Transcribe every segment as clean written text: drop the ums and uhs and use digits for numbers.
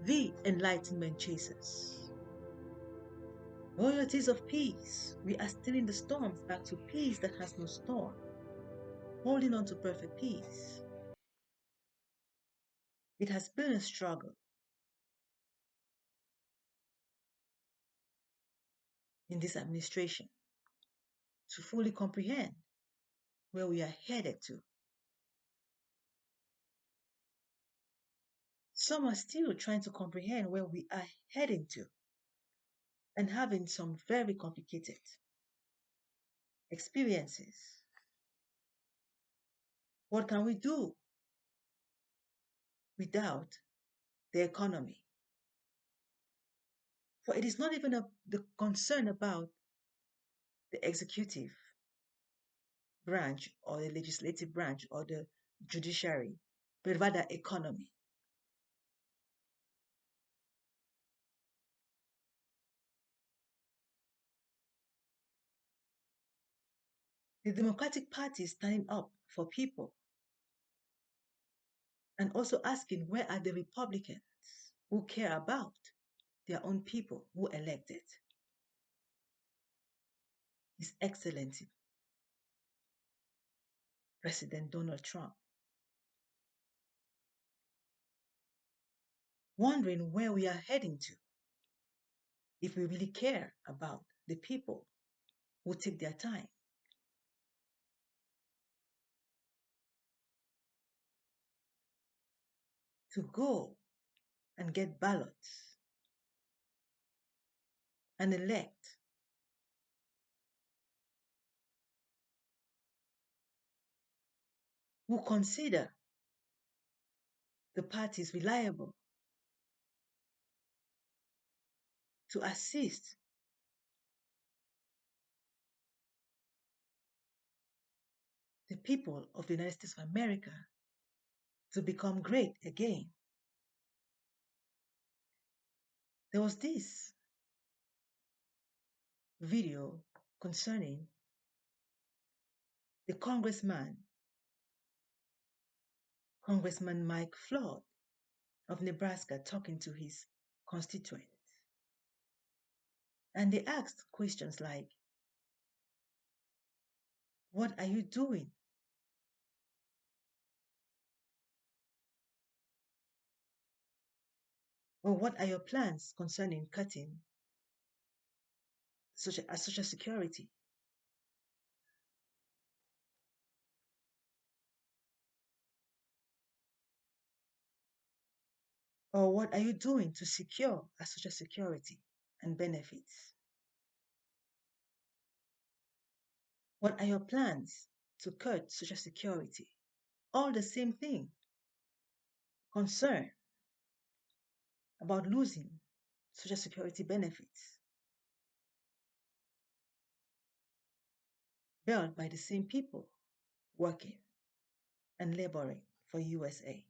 the enlightenment chasers. Royalties of peace. We are steering the storms back to peace that has no storm, holding on to perfect peace. It has been a struggle in this administration to fully comprehend where we are headed to. Some are still trying to comprehend where we are heading to and having some very complicated experiences. What can we do without the economy? For it is not even the concern about the executive branch or the legislative branch or the judiciary, but rather economy. The Democratic Party is standing up for people and also asking where are the Republicans who care about their own people who elected His Excellency President Donald Trump, wondering where we are heading to if we really care about the people who take their time to go and get ballots and elect who consider the parties reliable to assist the people of the United States of America to become great again. There was this video concerning the Congressman Mike Flood of Nebraska, talking to his constituents. And they asked questions like, what are you doing? Or what are your plans concerning cutting Social Security? Or what are you doing to secure our Social Security and benefits? What are your plans to cut Social Security? All the same thing. Concern about losing Social Security benefits, built by the same people working and laboring for USA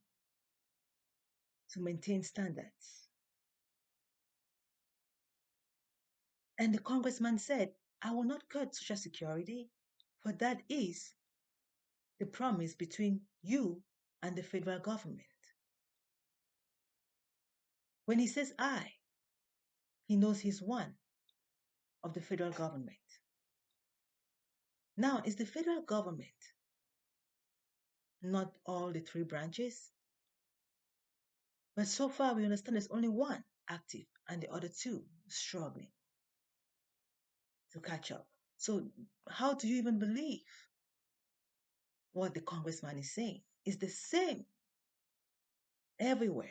to maintain standards. And the congressman said, I will not cut Social Security, for that is the promise between you and the federal government. When he says I, he knows he's one of the federal government. Now, is the federal government not all the three branches? But so far, we understand there's only one active and the other two struggling to catch up. So, how do you even believe what the congressman is saying? It's the same everywhere.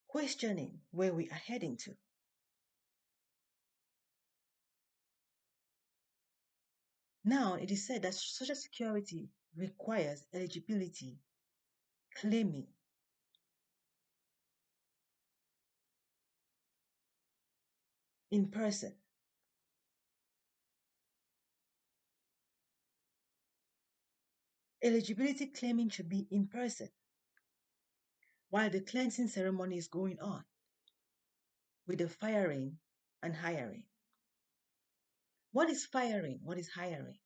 Questioning where we are heading to. Now, it is said that Social Security requires eligibility claiming in person. Eligibility claiming should be in person while the cleansing ceremony is going on with the firing and hiring. What is firing? What is hiring?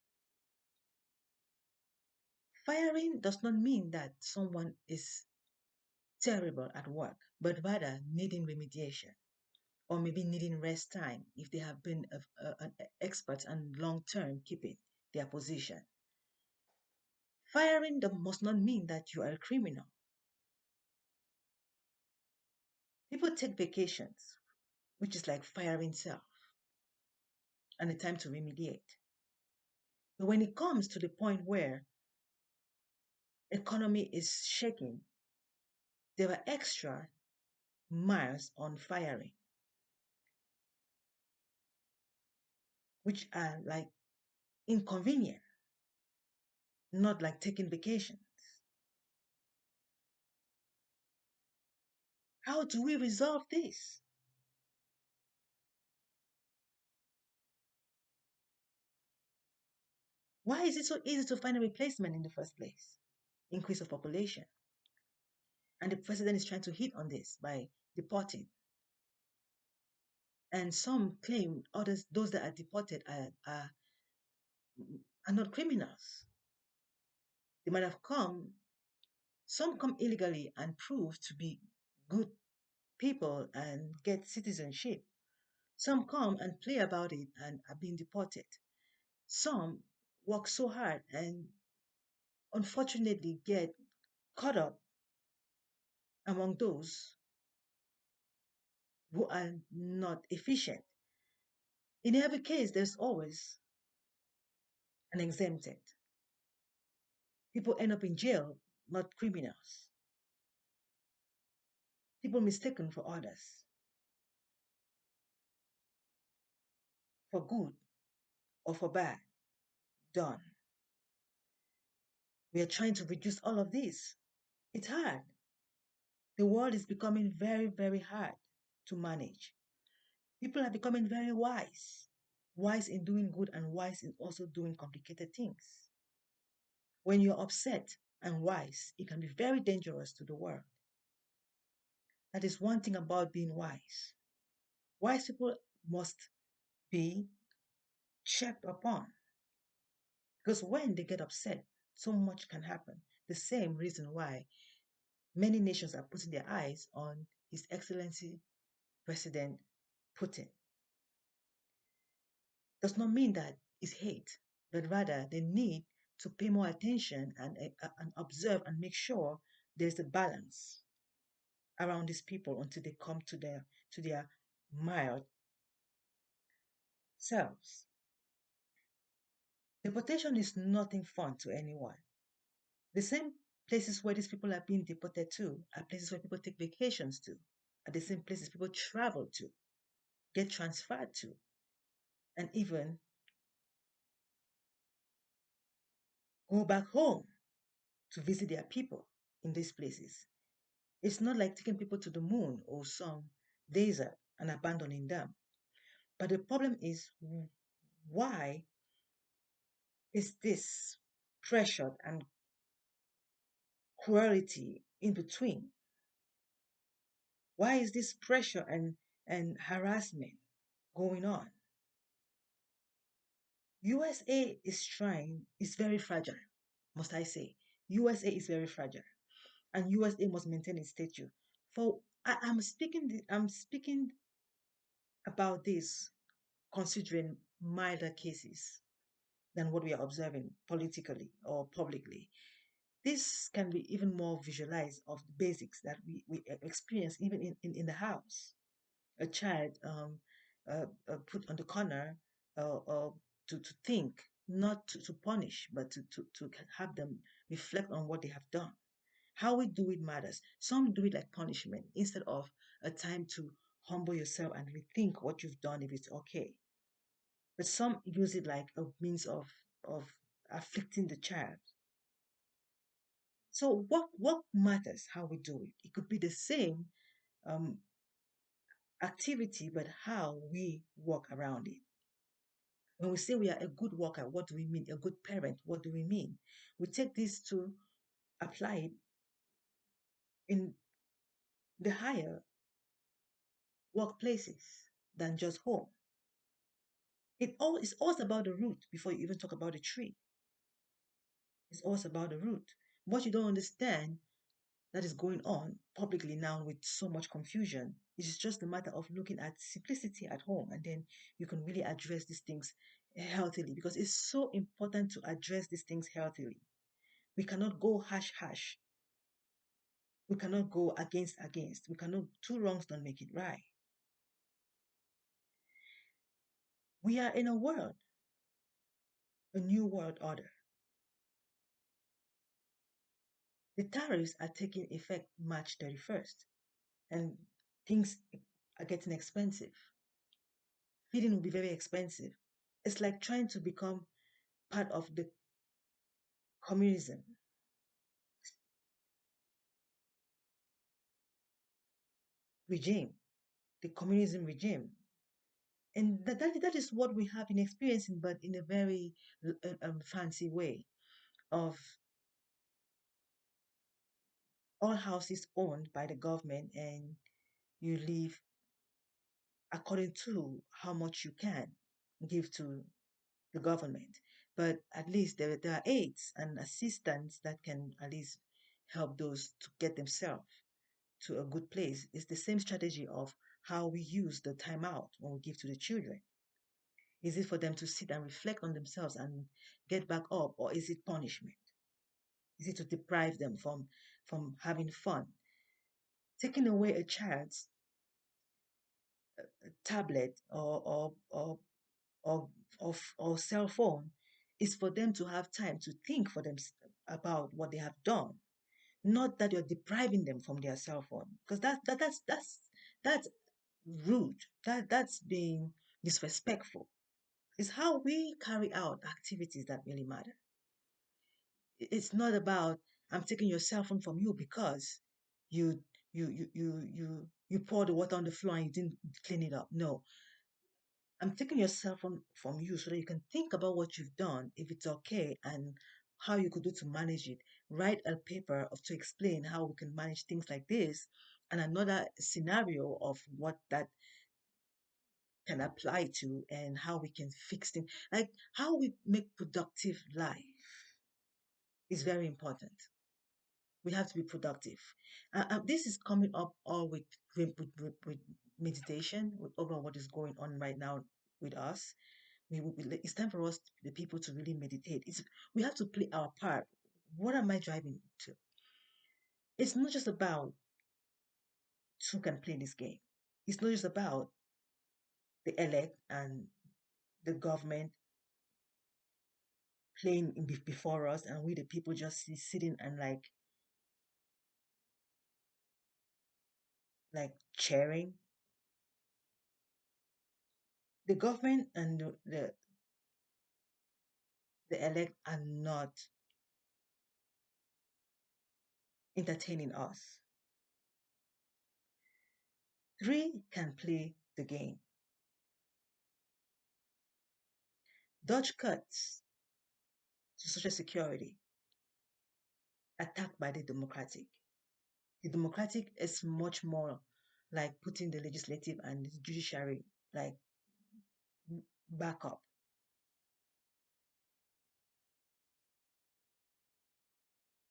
Firing does not mean that someone is terrible at work, but rather needing remediation or maybe needing rest time if they have been an expert and long term keeping their position. Firing must not mean that you are a criminal. People take vacations, which is like firing self and a time to remediate. But when it comes to the point where economy is shaking, there are extra miles on firing, which are like inconvenient, not like taking vacation. How do we resolve this? Why is it so easy to find a replacement in the first place? Increase of population. And the president is trying to hit on this by deporting. And some claim others, those that are deported, are not criminals. They might have come, some come illegally and prove to be good people and get citizenship. Some come and play about it and are being deported. Some work so hard and unfortunately get caught up among those who are not efficient. In every case, there's always an exempted. People end up in jail, not criminals. People mistaken for others, for good or for bad, done. We are trying to reduce all of this. It's hard. The world is becoming very, very hard to manage. People are becoming very wise, wise in doing good and wise in also doing complicated things. When you're upset and wise, it can be very dangerous to the world. That is one thing about being wise. Wise people must be checked upon because when they get upset, so much can happen. The same reason why many nations are putting their eyes on His Excellency President Putin. Does not mean that it's hate, but rather they need to pay more attention and observe and make sure there's a balance around these people until they come to their mild selves. Deportation is nothing fun to anyone. The same places where these people are being deported to are places where people take vacations to, are the same places people travel to, get transferred to, and even go back home to visit their people in these places. It's not like taking people to the moon or some desert and abandoning them. But the problem is, why is this pressure and cruelty in between? Why is this pressure and harassment going on? USA is very fragile, must I say. USA is very fragile, and USA must maintain its stature. I'm speaking about this considering milder cases than what we are observing politically or publicly. This can be even more visualized of the basics that we experience even in the house. A child put on the corner to think, not to punish, but to have them reflect on what they have done. How we do it matters. Some do it like punishment instead of a time to humble yourself and rethink what you've done if it's okay. But some use it like a means of afflicting the child. So what matters how we do it? It could be the same um, activity, but how we walk around it. When we say we are a good worker, what do we mean? A good parent, what do we mean? We take this to apply it in the higher workplaces than just home. It's always about the root before you even talk about the tree. It's always about the root. What you don't understand that is going on publicly now with so much confusion, it's just a matter of looking at simplicity at home, and then you can really address these things healthily, because it's so important to address these things healthily. We cannot go hash hash. We cannot go against. We cannot, two wrongs don't make it right. We are in a world, a new world order. The tariffs are taking effect March 31st, and things are getting expensive. Feeding will be very expensive. It's like trying to become part of the communism regime, the communism regime. And that is what we have been experiencing, but in a very fancy way of all houses owned by the government, and you live according to how much you can give to the government. But at least there are aids and assistants that can at least help those to get themselves to a good place. It's the same strategy of how we use the time out when we give to the children. Is it for them to sit and reflect on themselves and get back up, or is it punishment? Is it to deprive them from having fun? Taking away a child's tablet or, or cell phone is for them to have time to think for them about what they have done, not that you're depriving them from their cell phone, because that's rude. That's being disrespectful. It's how we carry out activities that really matter. It's not about I'm taking your cell phone from you because you you poured the water on the floor and you didn't clean it up. No, I'm taking your cell phone from you so that you can think about what you've done, if it's okay, and how you could do to manage it. Write a paper to explain how we can manage things like this, and another scenario of what that can apply to, and how we can fix things. Like how we make productive life is very important. We have to be productive. This is coming up all with meditation, with over what is going on right now with us. It's time for us, the people, to really meditate. We have to play our part. What am I driving to? It's not just about who can play this game. It's not just about the elect and the government playing before us, and we the people just sitting and like cheering. The government and the elect are not entertaining us. Three can play the game. Dodge cuts to Social Security, attacked by the Democratic. The Democratic is much more like putting the legislative and the judiciary like back up.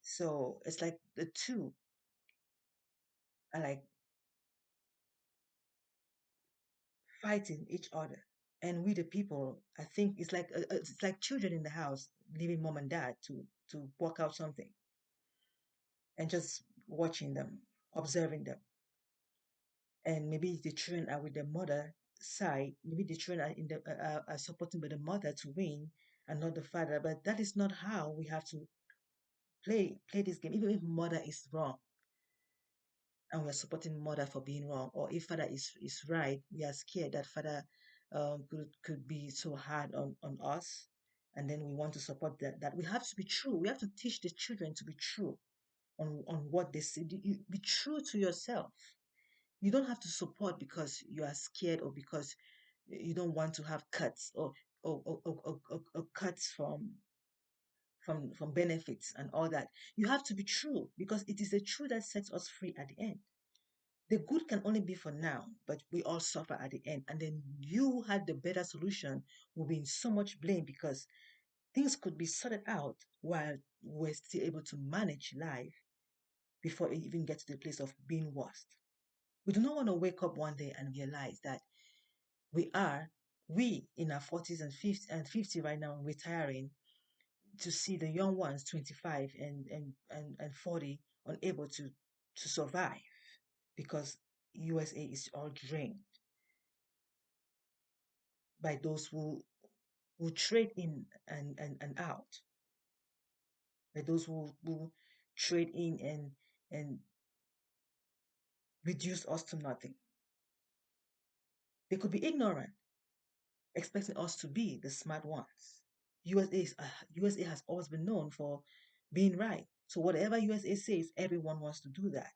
So it's like the two are like fighting each other. And we the people, I think it's like children in the house leaving mom and dad to work out something, and just watching them, observing them. And maybe the children are with the mother side. Maybe the children are are supporting by the mother to win and not the father. But that is not how we have to play this game. Even if mother is wrong and we are supporting mother for being wrong, or if father is right, we are scared that father could be so hard on us, and then we want to support that we have to be true. We have to teach the children to be true on what they say. You be true to yourself. You don't have to support because you are scared, or because you don't want to have cuts, or cuts from benefits and all that. You have to be true, because it is the truth that sets us free at the end. The good can only be for now, but we all suffer at the end. And then you had the better solution will be in so much blame, because things could be sorted out while we're still able to manage life before it even gets to the place of being worse. We do not want to wake up one day and realize that we are, we in our 40s and 50 right now, retiring to see the young ones, 25 and 40, unable to survive because USA is all drained by those who trade in and out, by those who trade in and reduce us to nothing. They could be ignorant, expecting us to be the smart ones. USA has always been known for being right. So whatever USA says, everyone wants to do that.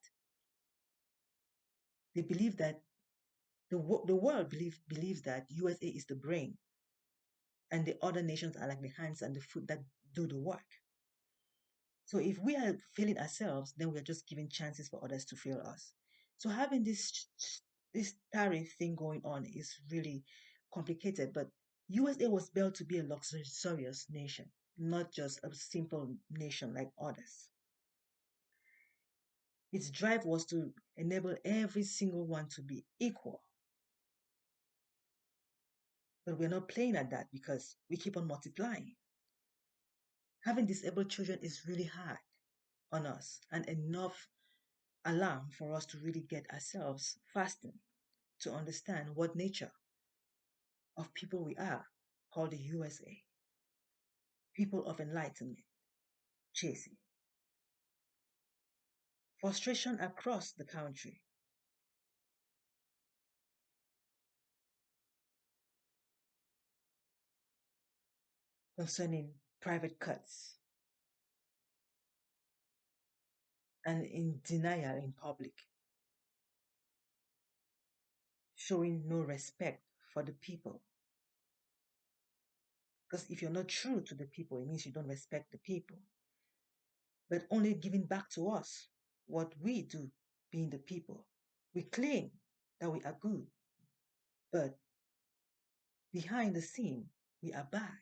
They believe that the world believes that USA is the brain and the other nations are like the hands and the foot that do the work. So if we are failing ourselves, then we are just giving chances for others to fail us. So having this tariff thing going on is really complicated. But USA was built to be a luxurious nation, not just a simple nation like others. Its drive was to enable every single one to be equal. But we're not playing at that because we keep on multiplying. Having disabled children is really hard on us and enough alarm for us to really get ourselves fastened to understand what nature of people we are, called the USA, people of enlightenment, chasing. Frustration across the country concerning private cuts and in denial in public, showing no respect for the people. Because if you're not true to the people, it means you don't respect the people, but only giving back to us what we do, being the people. We claim that we are good, but behind the scene, we are bad.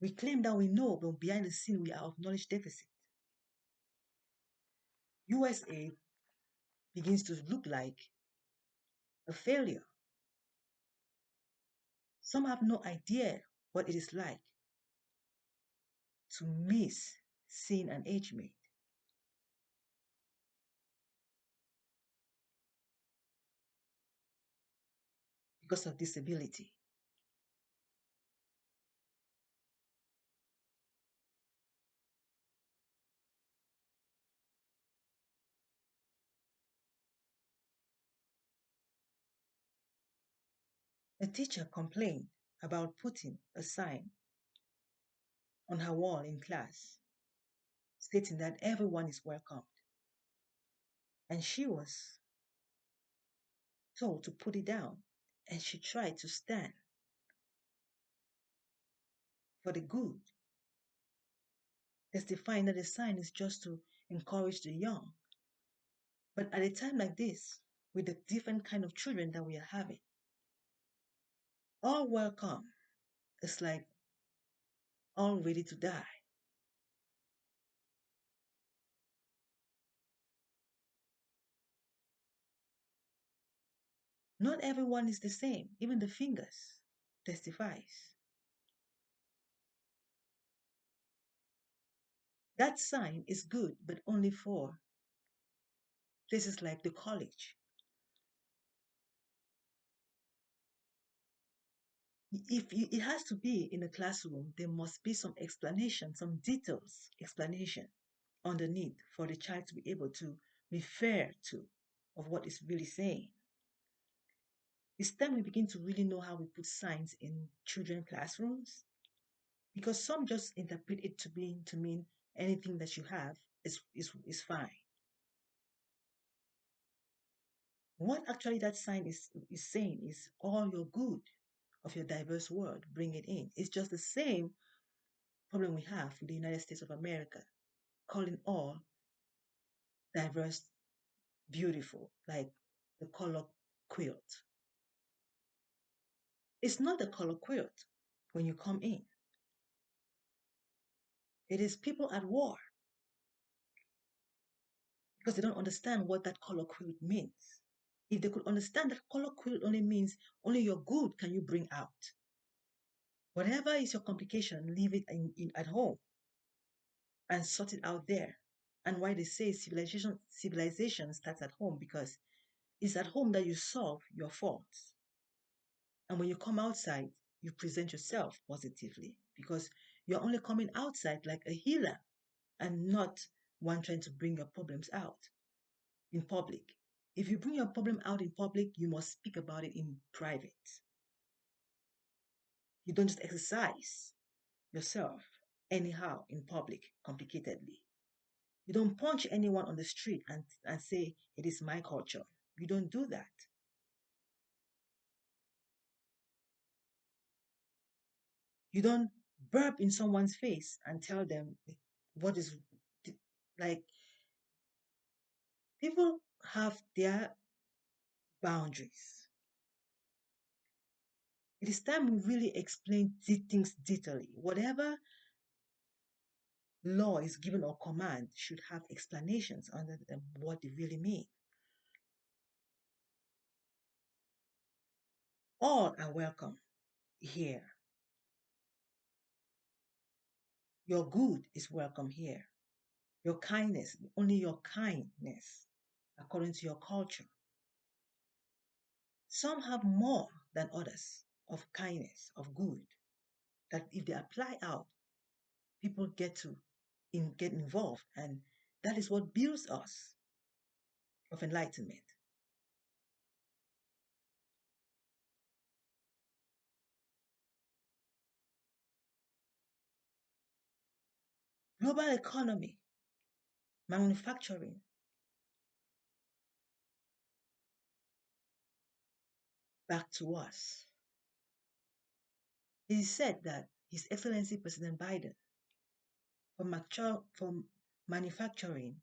We claim that we know, but behind the scene, we are of knowledge deficit. USA begins to look like a failure. Some have no idea what it is like to miss seeing an age mate because of disability. A teacher complained about putting a sign on her wall in class stating that everyone is welcomed. And she was told to put it down. And she tried to stand for the good, testifying that the sign is just to encourage the young. But at a time like this, with the different kind of children that we are having, all welcome is like all ready to die. Not everyone is the same. Even the fingers testifies. That sign is good, but only for places like the college. If it has to be in a classroom, there must be some explanation, some details explanation underneath for the child to be able to refer to of what it's really saying. It's time we begin to really know how we put signs in children classrooms because some just interpret it to mean anything that you have is fine. What actually that sign is saying is all your good of your diverse world, bring it in. It's just the same problem we have in the United States of America, calling all diverse beautiful, like the color quilt. It's not the color quilt when you come in. It is people at war because they don't understand what that color quilt means. If they could understand that color quilt only means only your good can you bring out. Whatever is your complication, leave it at home and sort it out there. And why they say civilization starts at home because it's at home that you solve your faults. And when you come outside, you present yourself positively because you're only coming outside like a healer and not one trying to bring your problems out in public. If you bring your problem out in public, you must speak about it in private. You don't just exercise yourself anyhow in public complicatedly. You don't punch anyone on the street and say, it is my culture. You don't do that. You don't burp in someone's face and tell them what is like. People have their boundaries. It is time we really explain things detailedly. Whatever law is given or command should have explanations under them what they really mean. All are welcome here. Your good is welcome here. Your kindness, only your kindness, according to your culture. Some have more than others of kindness, of good, that if they apply out, people get involved, and that is what builds us of enlightenment. Global economy, manufacturing, back to us. It is said that His Excellency President Biden, for manufacturing,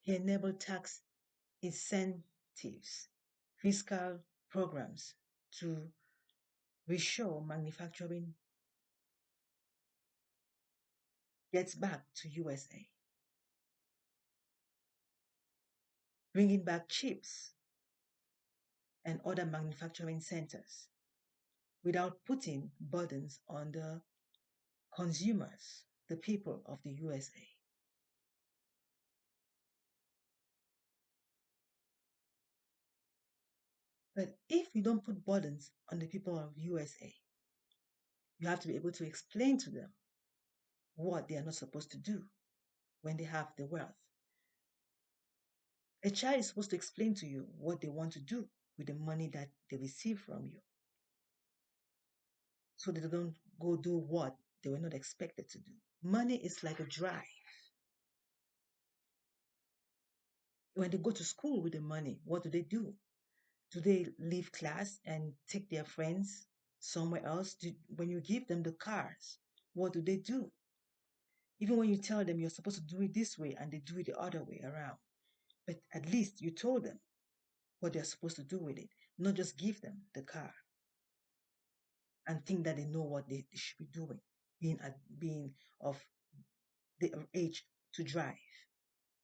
he enabled tax incentives, fiscal programs to reshore manufacturing gets back to USA, bringing back chips and other manufacturing centers without putting burdens on the consumers, the people of the USA. But if you don't put burdens on the people of USA, you have to be able to explain to them what they are not supposed to do when they have the wealth. A child is supposed to explain to you what they want to do with the money that they receive from you so that they don't go do what they were not expected to do. Money is like a drive. When they go to school with the money, what do they do? Do they leave class and take their friends somewhere else? When you give them the cars, what do they do? Even when you tell them you're supposed to do it this way and they do it the other way around. But at least you told them what they're supposed to do with it, not just give them the car and think that they know what they should be doing, being of the age to drive.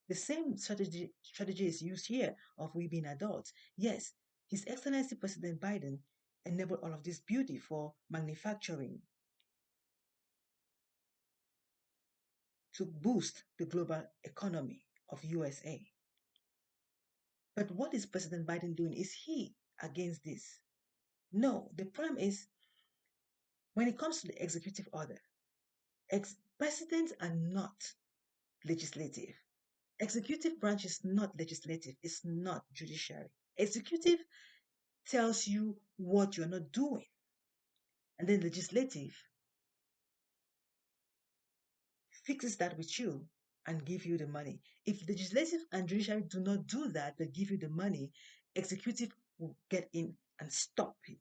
The same strategy is used here of we being adults. Yes, His Excellency President Biden enabled all of this beauty for manufacturing to boost the global economy of USA. But what is President Biden doing? Is he against this? No, the problem is when it comes to the executive order, presidents are not legislative. Executive branch is not legislative, it's not judiciary. Executive tells you what you're not doing, and then legislative fixes that with you and give you the money. If legislative and judiciary do not do that, they give you the money, executive will get in and stop it.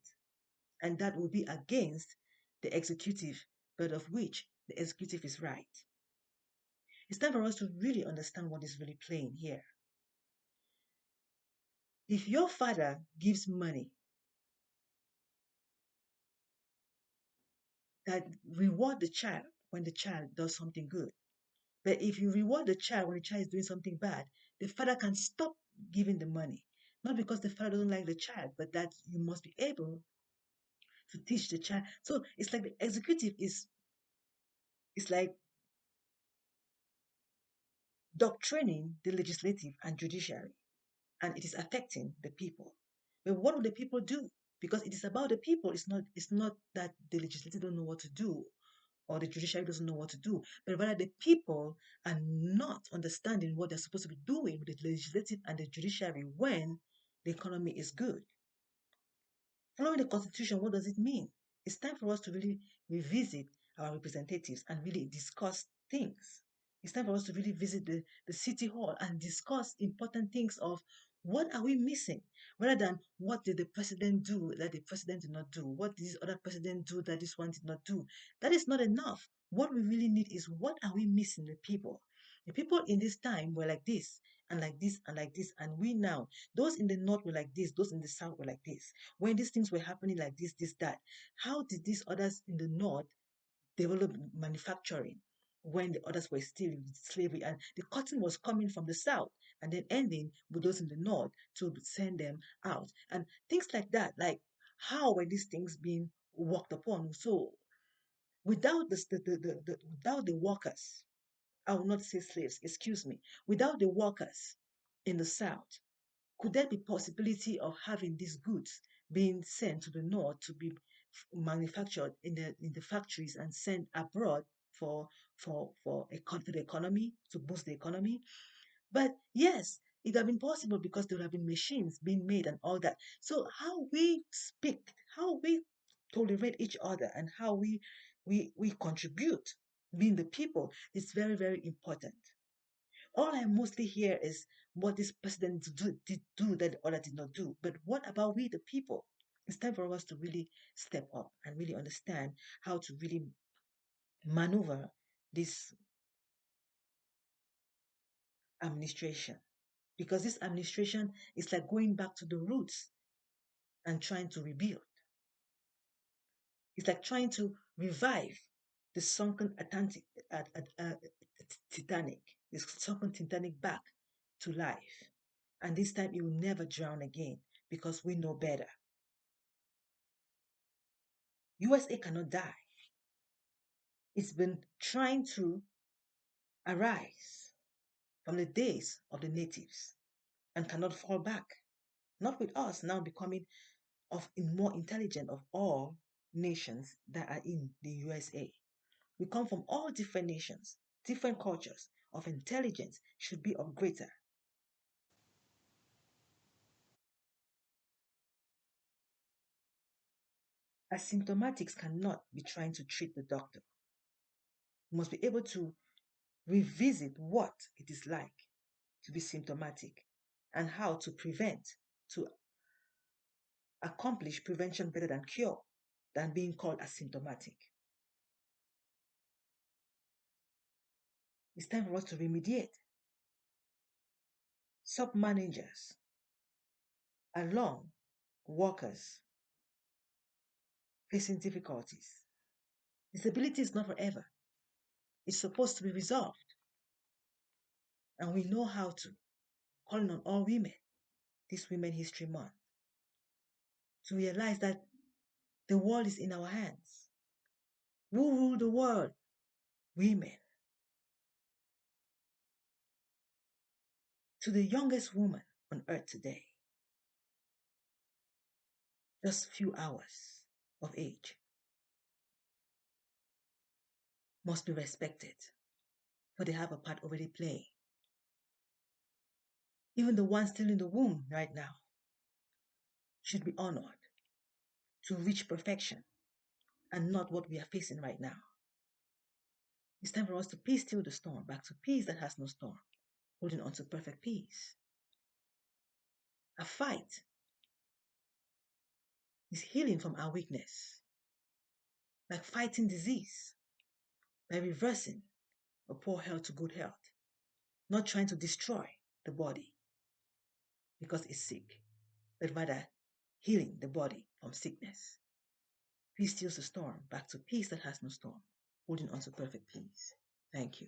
And that will be against the executive, but of which the executive is right. It's time for us to really understand what is really playing here. If your father gives money that reward the child when the child does something good. But if you reward the child when the child is doing something bad, the father can stop giving the money. Not because the father doesn't like the child, but that you must be able to teach the child. So it's like the executive is it's like doctrining the legislative and judiciary, and it is affecting the people. But what will the people do? Because it is about the people. It's not that the legislative don't know what to do or the judiciary doesn't know what to do, but rather the people are not understanding what they're supposed to be doing with the legislative and the judiciary when the economy is good. Following the Constitution, what does it mean? It's time for us to really revisit our representatives and really discuss things. It's time for us to really visit the city hall and discuss important things of what are we missing, rather than what did the president do that the president did not do? What did this other president do that this one did not do? That is not enough. What we really need is what are we missing the people? The people in this time were like this and like this and like this, and we now, those in the north were like this, those in the south were like this. When these things were happening like this, that, how did these others in the north develop manufacturing when the others were still in slavery? And the cotton was coming from the south and then ending with those in the north to send them out. And things like that, like how were these things being worked upon? So without without the workers, I will not say slaves, excuse me, without the workers in the south, could there be possibility of having these goods being sent to the north to be manufactured in the factories and sent abroad for for the economy, to boost the economy? But yes, it would have been possible because there would have been machines being made and all that. So how we speak, how we tolerate each other, and how we contribute, being the people, is very, very important. All I mostly hear is what this president did do that the other did not do. But what about we, the people? It's time for us to really step up and really understand how to really maneuver this administration. Because this administration is like going back to the roots and trying to rebuild. It's like trying to revive the sunken Atlantic, Titanic, the sunken Titanic back to life. And this time it will never drown again because we know better. USA cannot die. It's been trying to arise from the days of the natives and cannot fall back. Not with us now becoming of more intelligent of all nations that are in the USA. We come from all different nations, different cultures. Of intelligence should be of greater. Asymptomatics cannot be trying to treat the doctor. We must be able to revisit what it is like to be symptomatic and how to prevent, to accomplish prevention better than cure, than being called asymptomatic. It's time for us to remediate. Sub-managers along workers facing difficulties. Disability is not forever. It's supposed to be resolved. And we know how to, calling on all women this Women History Month, to realize that the world is in our hands. Who rule the world? Women. To the youngest woman on earth today, just few hours of age, must be respected, for they have a part already playing. Even the one still in the womb right now should be honored to reach perfection and not what we are facing right now. It's time for us to peace still the storm, back to peace that has no storm, holding on to perfect peace. A fight is healing from our weakness, like fighting disease by reversing a poor health to good health, not trying to destroy the body because it's sick, but rather healing the body from sickness. Peace steals the storm, back to peace that has no storm, holding on to perfect peace. Thank you.